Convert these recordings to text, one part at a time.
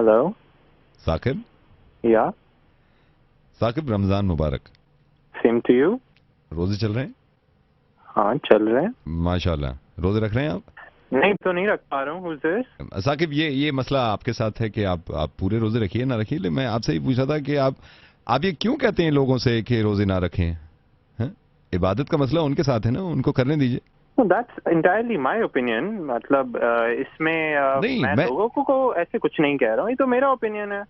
Hello. Saqib, या साकिब रमजान मुबारक। Same to you. रोजे चल रहे हैं? हाँ चल रहे हैं। माशाल्लाह। रोजे रख रहे हैं आप? नहीं तो नहीं रख पा रहा हूँ। Who's this? साकिब, ये मसला आपके साथ है कि आप पूरे रोजे रखिए ना रखिए, लेकिन मैं आपसे ही पूछा था कि आप ये क्यों कहते हैं लोगों से कि रोजे ना रखें? हैं? इबादत का मसला उनके साथ है ना, उनको करने दीजिए। No, that's entirely my opinion. मतलब इसमें नहीं, मैं मैं लोगों को ऐसे कुछ नहीं कह रहा हूँ, ये तो मेरा ओपिनियन है।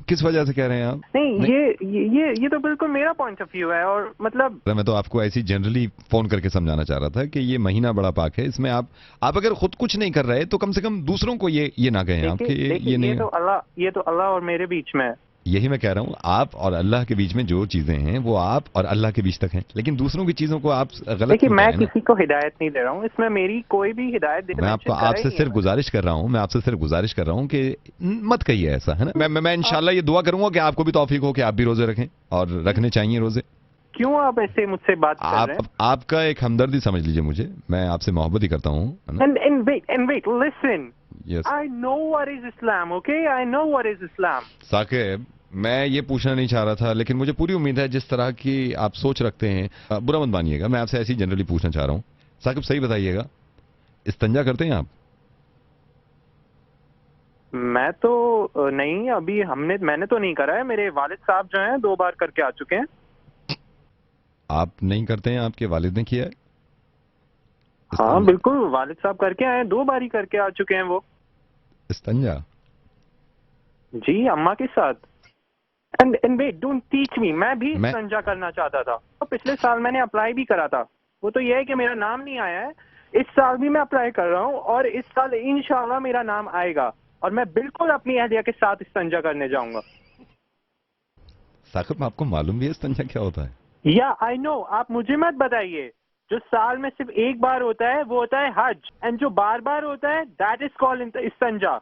किस वजह से कह रहे हैं आप? नहीं, नहीं, ये तो बिल्कुल मेरा पॉइंट ऑफ व्यू है। और मतलब मैं तो आपको ऐसी जनरली फोन करके समझाना चाह रहा था कि ये महीना बड़ा पाक है, इसमें आप अगर खुद कुछ नहीं कर रहे तो कम से कम दूसरों को ये ना कहें आप देखिए कि देखिए, ये नहीं है। ये तो अल्लाह और मेरे बीच में है। यही मैं कह रहा हूँ, आप और अल्लाह के बीच में जो चीजें हैं वो आप और अल्लाह के बीच तक हैं, लेकिन दूसरों की चीजों को आप गलत देखिए, क्यों कह मैं रहे हैं ना? किसी को हिदायत नहीं दे रहा हूँ, इसमें मेरी कोई भी हिदायत मैं आपको मेंशन करा ही आपसे नहीं है सिर्फ मैंने। गुजारिश कर रहा हूँ, मैं आपसे सिर्फ गुजारिश कर रहा हूँ कि मत कहिए ऐसा, है ना? मैं इंशाल्लाह ये दुआ करूंगा कि आपको भी तौफीक हो कि आप भी रोजे रखें, और रखने चाहिए रोजे। क्यों आप ऐसे मुझसे बात कर रहे हैं? आपका एक हमदर्दी समझ लीजिए मुझे, मैं आपसे मोहब्बत ही करता हूँ, है ना? And wait, listen. Yes I know what is Islam, okay? I know what is Islam. Saqib, मैं ये पूछना नहीं चाह रहा था, लेकिन मुझे पूरी उम्मीद है जिस तरह की आप सोच रखते हैं, बुरा मत मानिएगा, मैं आपसे ऐसे ही जनरली पूछना चाह रहा हूँ। साकिब सही बताइएगा, इस्तंजा करते हैं आप? मैं तो नहीं, अभी मैंने तो नहीं करा है। मेरे वालिद साहब जो हैं 2 बार करके आ चुके हैं। आप नहीं करते हैं, आपके वालिद ने किया है हाँ इस्तंजा? बिल्कुल, वालिद साहब करके आए हैं, 2 बार ही करके आ चुके हैं वो। इस्तंजा? जी, अम्मा के साथ। And wait, don't teach me. मैं भी मैं इस्तिंजा करना चाहता था, तो पिछले साल मैंने अप्लाई भी करा था। वो तो ये है कि मेरा नाम नहीं आया है। इस साल भी मैं अप्लाई कर रहा हूँ, और इस साल इंशाल्लाह मेरा नाम आएगा, और मैं बिल्कुल अपनी अहलिया के साथ इस्तिंजा करने जाऊंगा। साकिब, आपको मालूम भी है इस्तंजा क्या होता है? या आई नो, आप मुझे मत बताइए। जो साल में सिर्फ एक बार होता है वो होता है हज, एंड जो बार बार होता है दैट इज कॉल्ड इस्तंजा।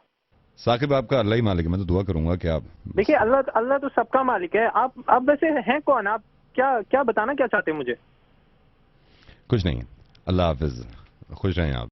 साकिब, आपका अल्लाह ही मालिक है, मैं तो दुआ करूंगा कि आप देखिए, अल्लाह तो सबका मालिक है। आप वैसे हैं कौन? आप क्या बताना क्या चाहते हैं मुझे? कुछ नहीं। अल्लाह हाफिज, खुश रहें आप।